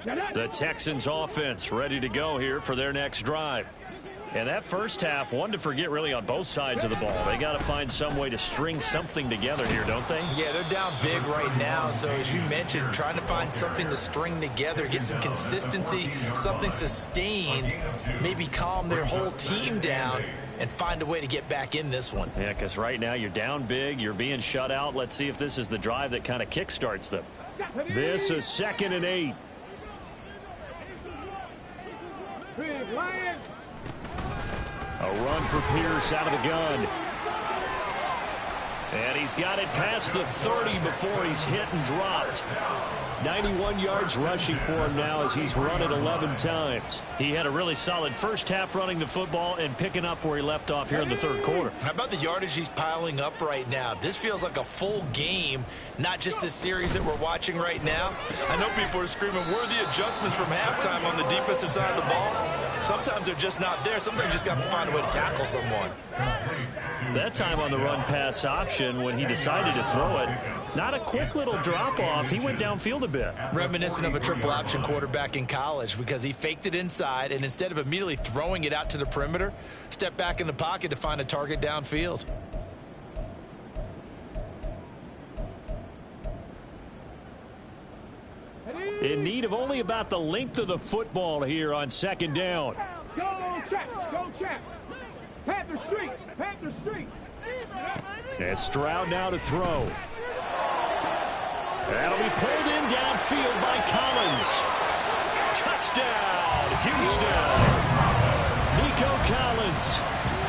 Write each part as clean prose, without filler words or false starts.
The Texans offense ready to go here for their next drive. And that first half, one to forget really on both sides of the ball. They got to find some way to string something together here, don't they? Yeah, they're down big right now. So as you mentioned, trying to find something to string together, get some consistency, something sustained, maybe calm their whole team down and find a way to get back in this one. Yeah, because right now you're down big, you're being shut out. Let's see if this is the drive that kind of kickstarts them. This is 2nd and 8. A run for Pierce out of the gun. And he's got it past the 30 before he's hit and dropped. 91 yards rushing for him now as he's run it 11 times. He had a really solid first half running the football and picking up where he left off here in the third quarter. How about the yardage he's piling up right now? This feels like a full game, not just this series that we're watching right now. I know people are screaming, where are the adjustments from halftime on the defensive side of the ball? Sometimes they're just not there. Sometimes you just got to find a way to tackle someone. That time on the run-pass option when he decided to throw it, not a quick little drop-off. He went downfield a bit. Reminiscent of a triple option quarterback in college because he faked it inside and instead of immediately throwing it out to the perimeter, stepped back in the pocket to find a target downfield. In need of only about the length of the football here on 2nd down. Go, Chap! Go, Chap! Panther Street! Panther Street! And Stroud now to throw. That'll be pulled in downfield by Collins. Touchdown, Houston. Nico Collins,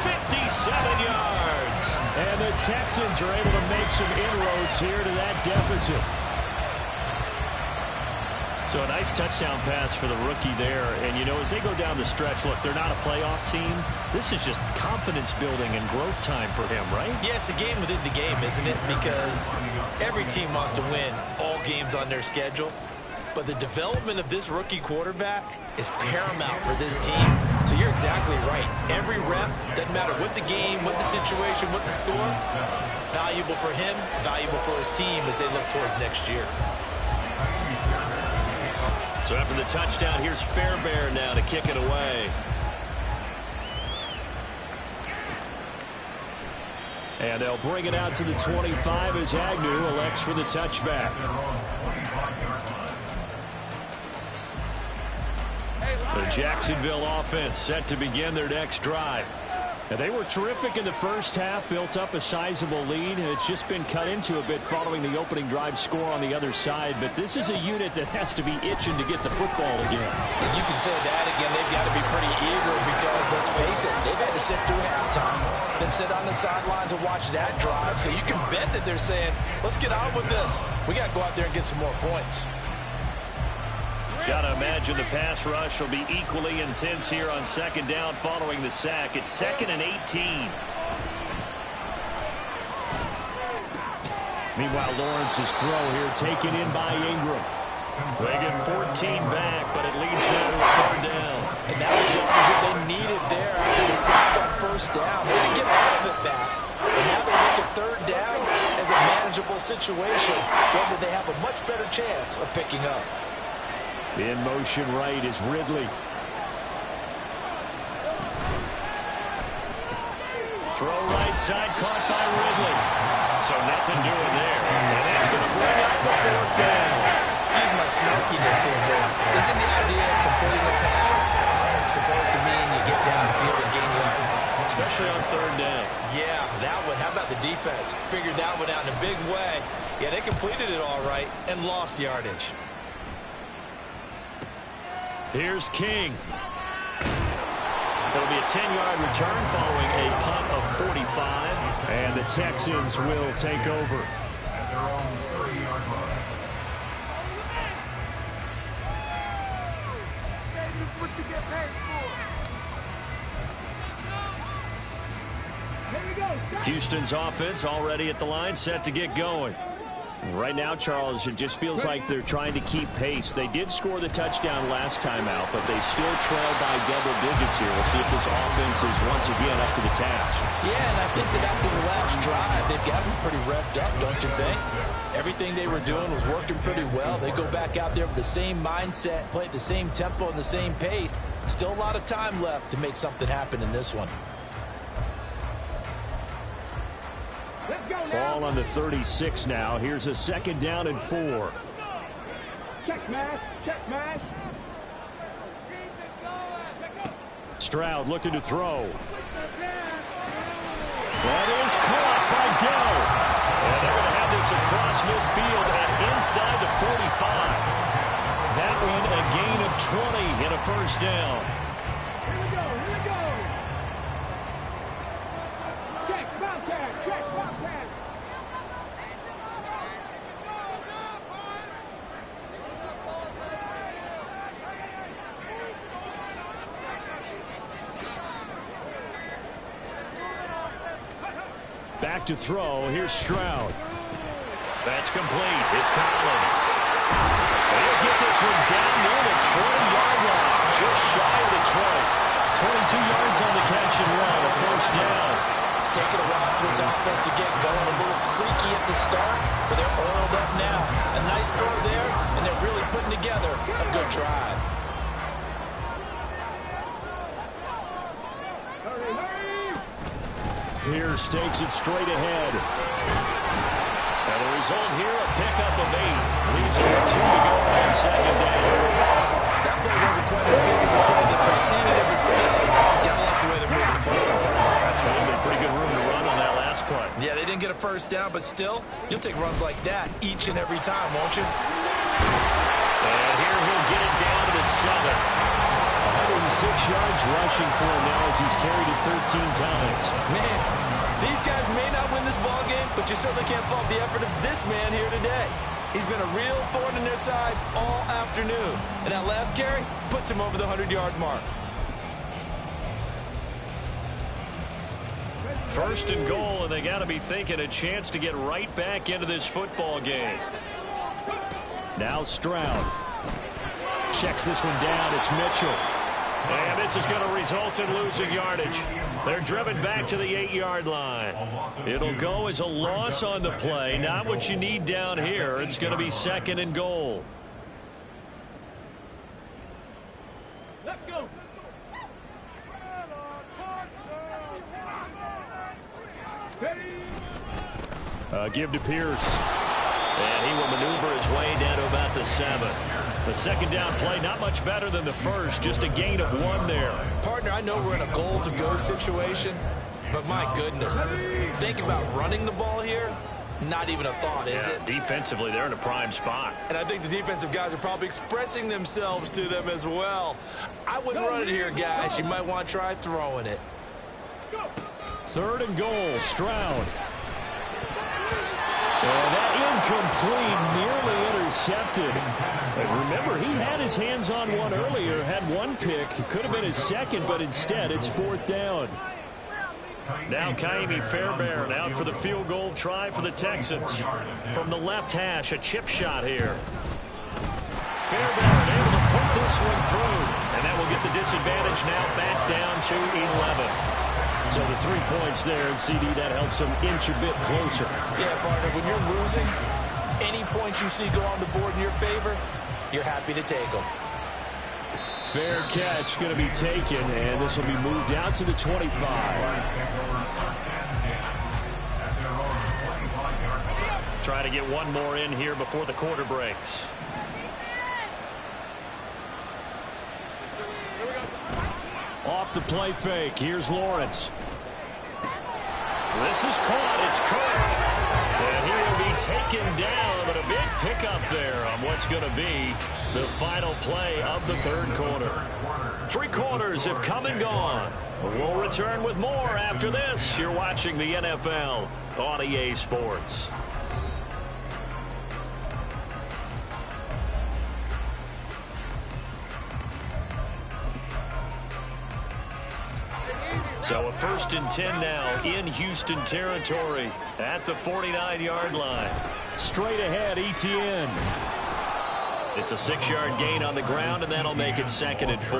57 yards. And the Texans are able to make some inroads here to that deficit. So a nice touchdown pass for the rookie there. And, you know, as they go down the stretch, look, they're not a playoff team. This is just confidence building and growth time for him, right? Yeah, it's a game within the game, isn't it? Because every team wants to win all games on their schedule. But the development of this rookie quarterback is paramount for this team. So you're exactly right. Every rep, doesn't matter what the game, what the situation, what the score, valuable for him, valuable for his team as they look towards next year. So after the touchdown, here's Fairbairn now to kick it away. And they'll bring it out to the 25 as Agnew elects for the touchback. The Jacksonville offense set to begin their next drive. And they were terrific in the first half, built up a sizable lead, and it's just been cut into a bit following the opening drive score on the other side. But this is a unit that has to be itching to get the football again. You can say that again. They've got to be pretty eager because, let's face it, they've had to sit through halftime, then sit on the sidelines and watch that drive. So you can bet that they're saying, let's get on with this. We got to go out there and get some more points. Got to imagine the pass rush will be equally intense here on 2nd down following the sack. It's 2nd and 18. Meanwhile, Lawrence's throw here taken in by Ingram. They get 14 back, but it leads now to a 3rd down. And that was what they needed there after the sack on 1st down. They didn't get all of it back. And now they look at 3rd down as a manageable situation, one that they have a much better chance of picking up. In motion right is Ridley. Throw right side, caught by Ridley. So nothing doing there. And that's going to bring up the 4th down. Excuse my snarkiness here, but isn't the idea of completing a pass supposed to mean you get downfield and gain yards? Especially on 3rd down. Yeah, that one. How about the defense? Figured that one out in a big way. Yeah, they completed it all right and lost yardage. Here's King. It'll be a 10-yard return following a punt of 45. And the Texans will take over. Houston's offense already at the line, set to get going. Right now, Charles, it just feels like they're trying to keep pace. They did score the touchdown last time out, but they still trail by double digits here. We'll see if this offense is once again up to the task. Yeah, and I think that after the last drive, they've got to be pretty revved up, don't you think? Everything they were doing was working pretty well. They go back out there with the same mindset, play at the same tempo and the same pace. Still a lot of time left to make something happen in this one. Ball on the 36 now. Here's a 2nd down and 4. Check mash, check mash. Stroud looking to throw. That is caught by Dell. And they're going to have this across midfield and inside the 45. That one a gain of 20 and a 1st down. Here we go, here we go. Check, Bobcat, check, Bobcat. Back to throw. Here's Stroud. That's complete. It's Collins. He'll get this one down near the 20-yard line. Just shy of the 20. 22 yards on the catch and run. A 1st down. It's taken a while for this offense to get going. A little creaky at the start, but they're oiled up now. A nice throw there, and they're really putting together a good drive. Pierce takes it straight ahead. And the result here, a pickup of 8. Leaves it with 2 to go on 2nd down. That play wasn't quite as big as the play that preceded it, but still, gotta like the way they're moving the football. Absolutely, pretty good room to run on that last play. Yeah, they didn't get a 1st down, but still, you'll take runs like that each and every time, won't you? And here he'll get it down to the 7. 106 yards rushing for him now as he's carried it 13 times. Man, these guys may not win this ball game, but you certainly can't fault the effort of this man here today. He's been a real thorn in their sides all afternoon. And that last carry puts him over the 100-yard mark. 1st and goal, and they got to be thinking a chance to get right back into this football game. Now Stroud checks this one down. It's Mitchell. And this is going to result in losing yardage. They're driven back to the 8-yard line. It'll go as a loss on the play. Not what you need down here. It's going to be 2nd and goal. Let's go. Give to Pierce. And he will maneuver his way down to about the 7. The 2nd down play, not much better than the 1st. Just a gain of 1 there. Partner, I know we're in a goal-to-go situation, but my goodness, think about running the ball here. Not even a thought, is it? Defensively, they're in a prime spot. And I think the defensive guys are probably expressing themselves to them as well. I wouldn't run it here, guys. You might want to try throwing it. 3rd and goal, Stroud. And that incomplete, nearly intercepted. And remember, he had his hands on one earlier, had 1 pick. It could have been his 2nd, but instead it's 4th down. Now Kaimi Fairbairn out for the field goal try for the Texans. From the left hash, a chip shot here. Fairbairn able to put this one through. And that will get the disadvantage now back down to 11. So the 3 points there, and CD, that helps them inch a bit closer. Yeah, partner, when you're losing, any points you see go on the board in your favor, you're happy to take them. Fair catch going to be taken, and this will be moved out to the 25. Try to get one more in here before the quarter breaks. Off the play fake. Here's Lawrence. This is caught. It's Kirk. And he will be taken down, but a big pickup there on what's going to be the final play of the 3rd quarter. 3 quarters have come and gone. We'll return with more after this. You're watching the NFL on EA Sports. So a 1st and 10 now in Houston territory at the 49-yard line. Straight ahead, Etienne. It's a 6-yard gain on the ground, and that'll make it 2nd and 4.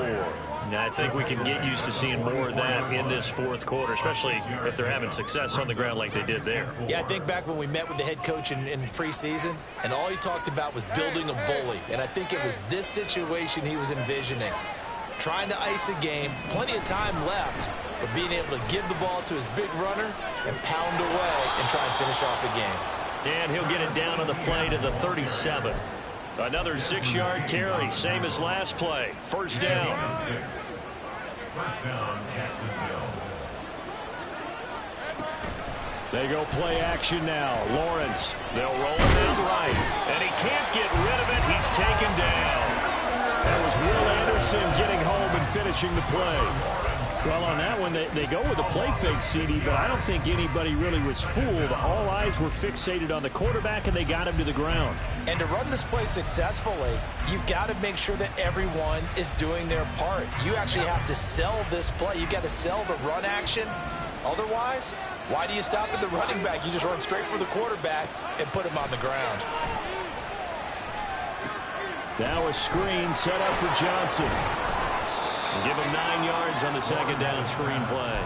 Now, I think we can get used to seeing more of that in this fourth quarter, especially if they're having success on the ground like they did there. Yeah, I think back when we met with the head coach in preseason, and all he talked about was building a bully. And I think it was this situation he was envisioning. Trying to ice a game, plenty of time left, but being able to give the ball to his big runner and pound away and try and finish off a game. And he'll get it down on the play to the 37. Another 6-yard carry, same as last play. First down. They go play action now. Lawrence, they'll roll it down right. And he can't get rid of it. He's taken down. That was Will Anderson getting home and finishing the play. Well, on that one, they go with a play fake, CD, but I don't think anybody really was fooled. All eyes were fixated on the quarterback, and they got him to the ground. And to run this play successfully, you've got to make sure that everyone is doing their part. You actually have to sell this play. You've got to sell the run action. Otherwise, why do you stop at the running back? You just run straight for the quarterback and put him on the ground. Now a screen set up for Johnson. Give him 9 yards on the 2nd down screen play.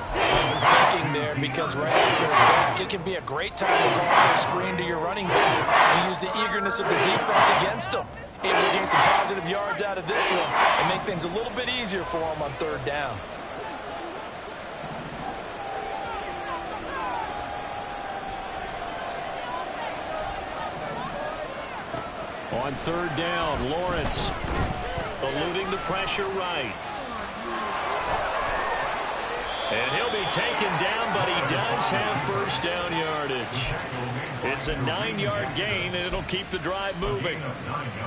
Thinking there, because right after a sack, it can be a great time to call for a screen to your running back and use the eagerness of the defense against them. Able to gain some positive yards out of this one and make things a little bit easier for them on 3rd down. On 3rd down, Lawrence eluding the pressure right. And he'll be taken down, but he does have first down yardage. It's a 9-yard gain, and it'll keep the drive moving.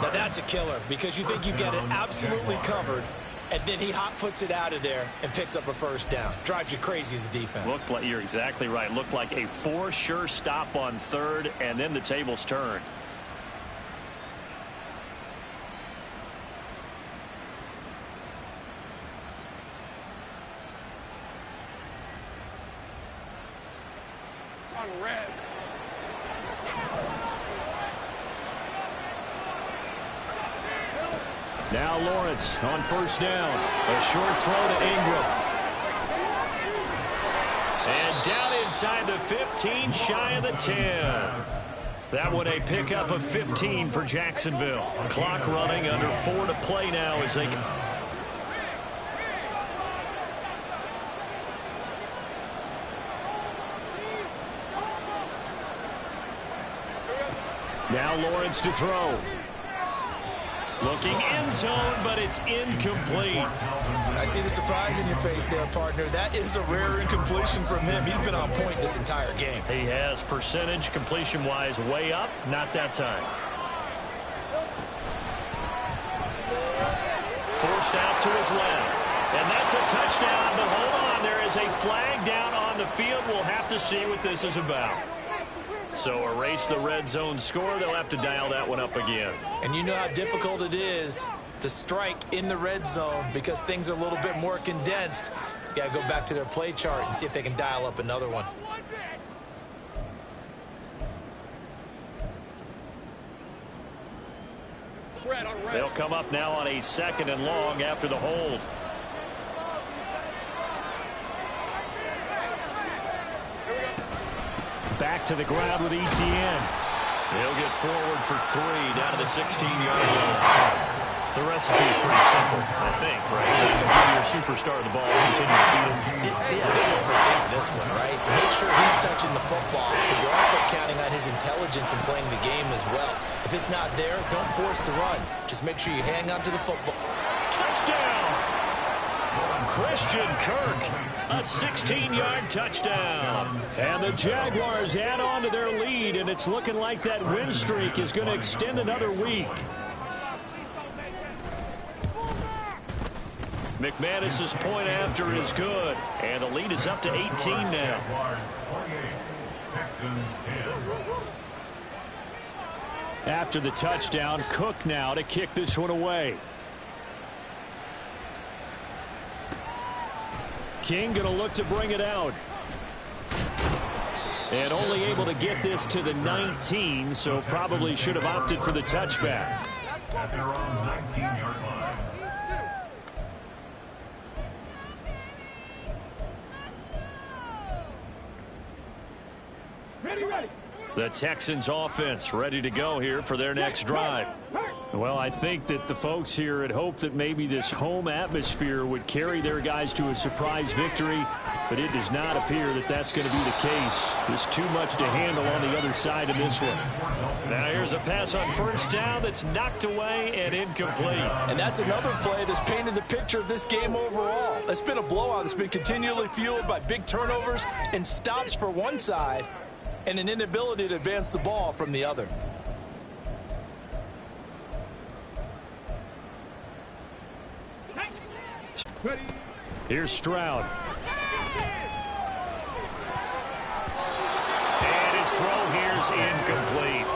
Now that's a killer, because you think you get it absolutely covered, and then he hot-foots it out of there and picks up a first down. Drives you crazy as a defense. Looks like you're exactly right. Looked like a for-sure stop on 3rd, and then the tables turned. Now Lawrence on 1st down. A short throw to Ingram. And down inside the 15, shy of the 10. That one a pickup of 15 for Jacksonville. Clock running, under 4 to play now as they... Now Lawrence to throw. Looking end zone, but it's incomplete. I see the surprise in your face there, partner. That is a rare incompletion from him. He's been on point this entire game. He has percentage completion-wise way up. Not that time. Forced out to his left. And that's a touchdown, but hold on. There is a flag down on the field. We'll have to see what this is about. So erase the red zone score. They'll have to dial that one up again. And you know how difficult it is to strike in the red zone because things are a little bit more condensed. You got to go back to their play chart and see if they can dial up another one. They'll come up now on a 2nd and long after the hold. Back to the ground with Etienne. He'll get forward for 3 down to the 16-yard line. The recipe is pretty simple, I think, right? Give your superstar the ball, continue to feed him. Yeah, don't overthink this one, right? Make sure he's touching the football, but you're also counting on his intelligence in playing the game as well. If it's not there, don't force the run. Just make sure you hang on to the football. Touchdown! Christian Kirk, a 16-yard touchdown. And the Jaguars add on to their lead, and it's looking like that win streak is going to extend another week. McManus's point after is good, and the lead is up to 18 now. After the touchdown, Cook now to kick this one away. King going to look to bring it out. And only able to get this to the 19, so probably should have opted for the touchback. At their own 19-yard line. Ready. The Texans offense ready to go here for their next drive. Well, I think that the folks here had hoped that maybe this home atmosphere would carry their guys to a surprise victory, but it does not appear that that's going to be the case. There's too much to handle on the other side of this one. Now here's a pass on first down that's knocked away and incomplete. And that's another play that's painted the picture of this game overall. It's been a blowout. It's been continually fueled by big turnovers and stops for one side and an inability to advance the ball from the other. Here's Stroud. And his throw here's incomplete.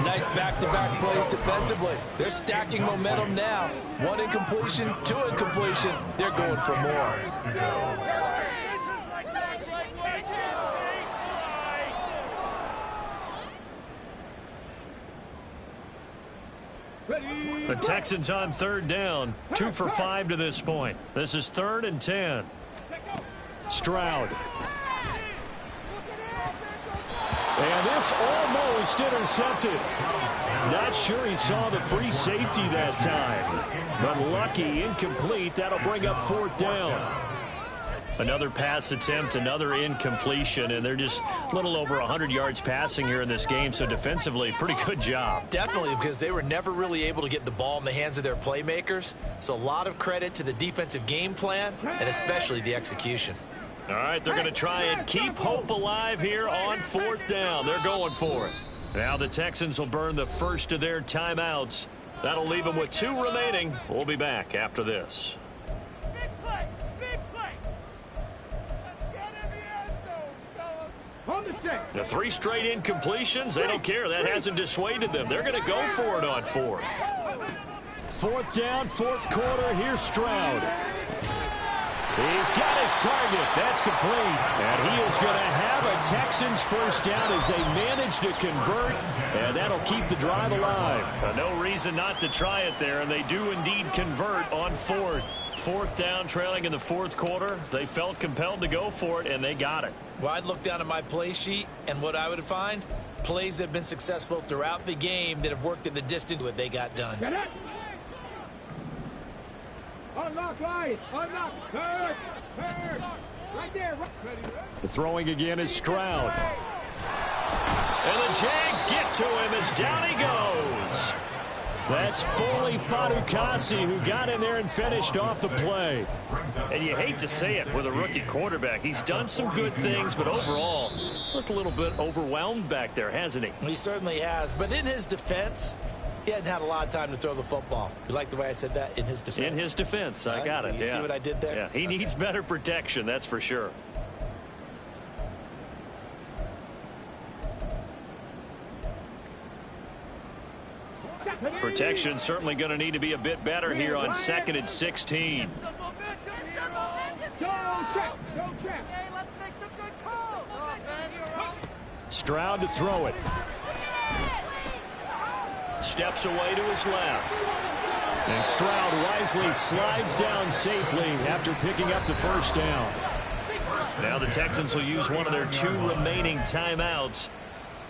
Nice back-to-back plays defensively. They're stacking momentum now. One incompletion, two incompletion. They're going for more. The Texans on third down. 2 for 5 to this point. This is 3rd and 10. Stroud. And this almost intercepted. Not sure he saw the free safety that time. But lucky, incomplete. That'll bring up 4th down. Another pass attempt, another incompletion, and they're just a little over 100 yards passing here in this game, so defensively, pretty good job. Definitely, because they were never really able to get the ball in the hands of their playmakers, so a lot of credit to the defensive game plan and especially the execution. All right, they're going to try and keep hope alive here on 4th down. They're going for it. Now the Texans will burn the first of their timeouts. That'll leave them with 2 remaining. We'll be back after this. The 3 straight incompletions, they don't care. That hasn't dissuaded them. They're going to go for it on 4th. 4th down, 4th quarter. Here's Stroud. He's got his target. That's complete. And he is going to have a Texans first down as they manage to convert. And that'll keep the drive alive. No reason not to try it there. And they do indeed convert on 4th. 4th down, trailing in the 4th quarter. They felt compelled to go for it, and they got it. Well, I'd look down at my play sheet, and what I would find, plays that have been successful throughout the game that have worked in the distance what they got done. Unlock line. Unlock. Third. Right there. The throwing again is Stroud. And the Jags get to him as down he goes. That's Foley Fatukasi who got in there and finished off the play. And you hate to say it with a rookie quarterback. He's done some good things, but overall, looked a little bit overwhelmed back there, hasn't he? He certainly has, but in his defense, he hadn't had a lot of time to throw the football. You like the way I said that? In his defense? In his defense, I got it. You see what I did there? Yeah, he needs better protection, that's for sure. Protection certainly going to need to be a bit better here on 2nd and 16. Stroud to throw it. Steps away to his left. And Stroud wisely slides down safely after picking up the first down. Now the Texans will use one of their 2 remaining timeouts.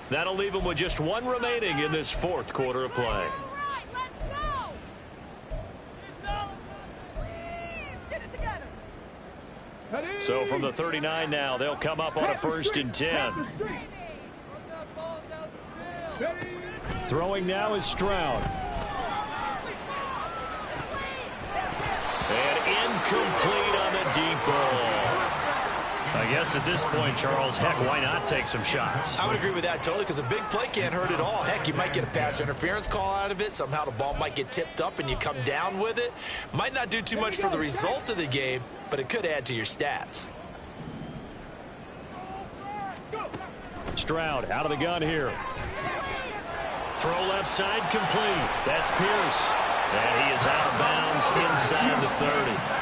That'll leave them with just 1 remaining in this 4th quarter of play. So from the 39 now, they'll come up on a 1st and 10. Throwing now is Stroud. And incomplete on the deep ball. I guess at this point, Charles, heck, why not take some shots? I would agree with that totally, because a big play can't hurt at all. Heck, you might get a pass interference call out of it. Somehow the ball might get tipped up and you come down with it. Might not do too much for the result of the game, but it could add to your stats. Stroud out of the gun here. Throw left side complete. That's Pierce. And he is out of bounds inside the 30.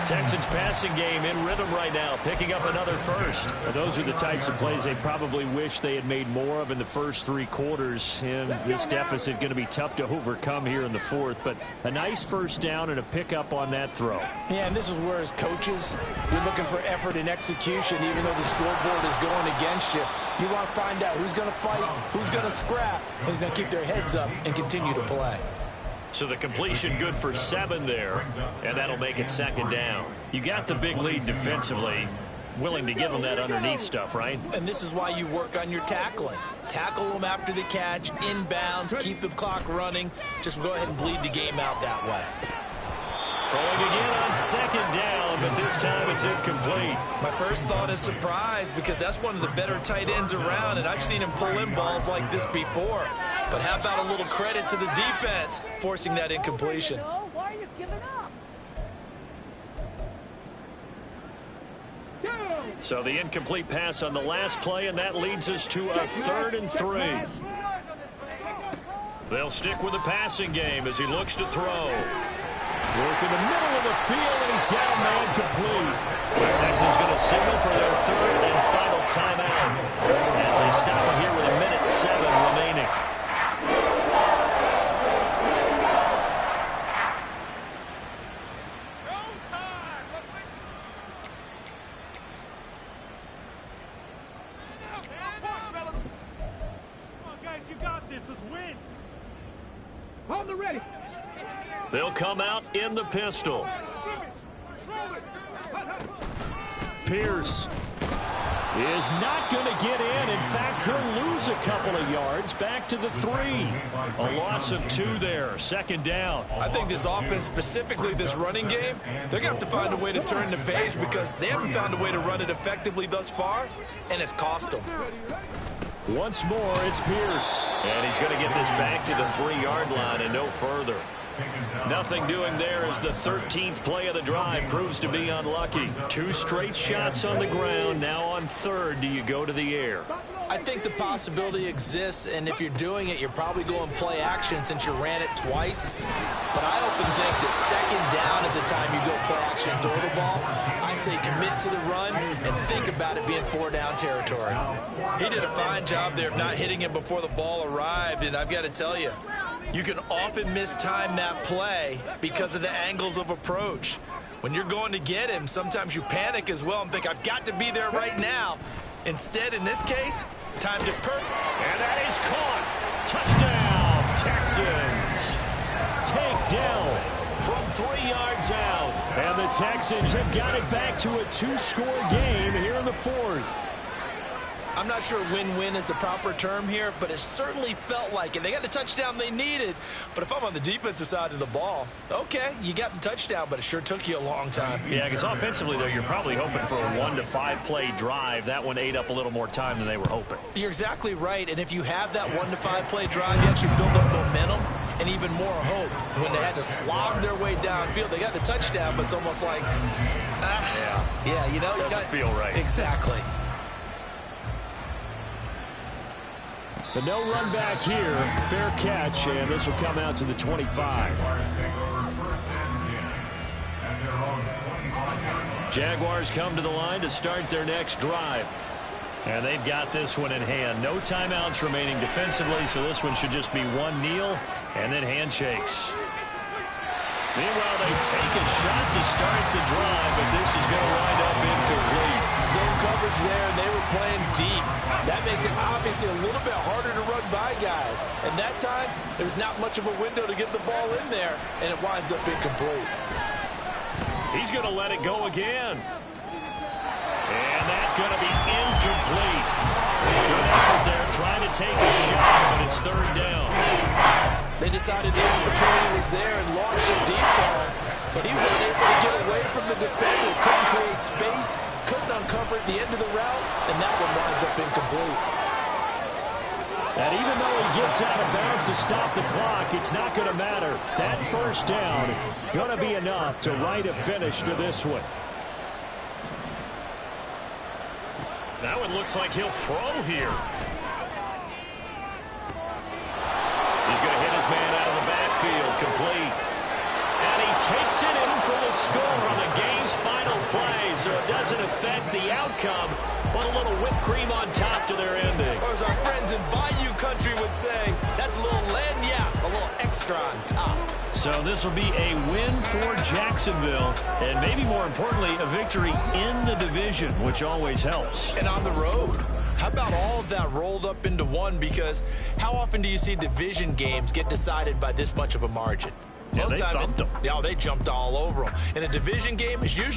Texans passing game in rhythm right now, picking up another first. Those are the types of plays they probably wish they had made more of in the first 3 quarters. And this deficit going to be tough to overcome here in the 4th. But a nice first down and a pickup on that throw. Yeah, and this is where as coaches, you're looking for effort and execution, even though the scoreboard is going against you. You want to find out who's going to fight, who's going to scrap, who's going to keep their heads up and continue to play. So the completion good for 7 there, and that'll make it 2nd down. You got the big lead defensively, willing to give them that underneath stuff, right? And this is why you work on your tackling. Tackle them after the catch, inbounds, keep the clock running. Just go ahead and bleed the game out that way. Throwing again on 2nd down, but this time it's incomplete. My first thought is surprise because that's one of the better tight ends around, and I've seen him pull in balls like this before. But how about a little credit to the defense forcing that incompletion? Why are you giving up? So the incomplete pass on the last play, and that leads us to a 3rd and 3. They'll stick with the passing game as he looks to throw. Work in the middle of the field, and he's got a man complete. The Texans going to signal for their 3rd and final timeout as they stop it here with 1:07 remaining. Hold the ready. They'll come out in the pistol. Pierce is not going to get in. In fact, he'll lose a couple of yards back to the 3. A loss of 2 there. 2nd down. I think this offense, specifically this running game, they're going to have to find a way to turn the page because they haven't found a way to run it effectively thus far, and it's cost them. Once more, it's Pierce. And he's going to get this back to the 3-yard line and no further. Nothing doing there as the 13th play of the drive proves to be unlucky. 2 straight shots on the ground. Now on 3rd, do you go to the air? I think the possibility exists, and if you're doing it, you're probably going play action since you ran it twice. But I often think that 2nd down is the time you go play action and throw the ball. I say commit to the run and think about it being 4-down territory. He did a fine job there of not hitting him before the ball arrived, and I've got to tell you, you can often mistime that play because of the angles of approach. When you're going to get him, sometimes you panic as well and think, I've got to be there right now. Instead, in this case, timed it perfect. And that is caught. Touchdown, Texans. Takedown from 3 yards out. And the Texans have got it back to a 2-score game here in the 4th. I'm not sure win-win is the proper term here, but it certainly felt like it. They got the touchdown they needed, but if I'm on the defensive side of the ball, okay, you got the touchdown, but it sure took you a long time. Yeah, because offensively, though, you're probably hoping for a 1 to 5 play drive. That one ate up a little more time than they were hoping. You're exactly right, and if you have that 1 to 5 play drive, you actually build up momentum and even more hope. When they had to slog their way downfield, they got the touchdown, but it's almost like, yeah, you know, doesn't feel right. Exactly. But no run back here. Fair catch, and this will come out to the 25. Jaguars come to the line to start their next drive. And they've got this one in hand. No timeouts remaining defensively, so this one should just be one kneel and then handshakes. Meanwhile, they take a shot to start the drive, but this is going to wind up incomplete. Zone coverage there, and they were playing deep. That makes it obviously a little bit harder to run by guys. And that time, there's not much of a window to get the ball in there, and it winds up incomplete. He's going to let it go again. And that's going to be incomplete. Good effort there, trying to take a shot, but it's 3rd down. They decided the opportunity was there and launched a deep ball, but he was unable to get away from the defender. Couldn't create space, couldn't uncover at the end of the route, and that one winds up incomplete. And even though he gets out of bounds to stop the clock, it's not going to matter. That 1st down going to be enough to write a finish to this one. That one looks like he'll throw here. He's going to hit his man out of the backfield, complete. takes it in for the score on the game's final play, so it doesn't affect the outcome, but a little whipped cream on top to their ending. Or as our friends in Bayou Country would say, that's a little lagniappe, a little extra on top. So this will be a win for Jacksonville, and maybe more importantly, a victory in the division, which always helps. And on the road, how about all of that rolled up into one? Because how often do you see division games get decided by this much of a margin? Yeah, they thumped them. Yeah, they jumped all over them. And a division game is usually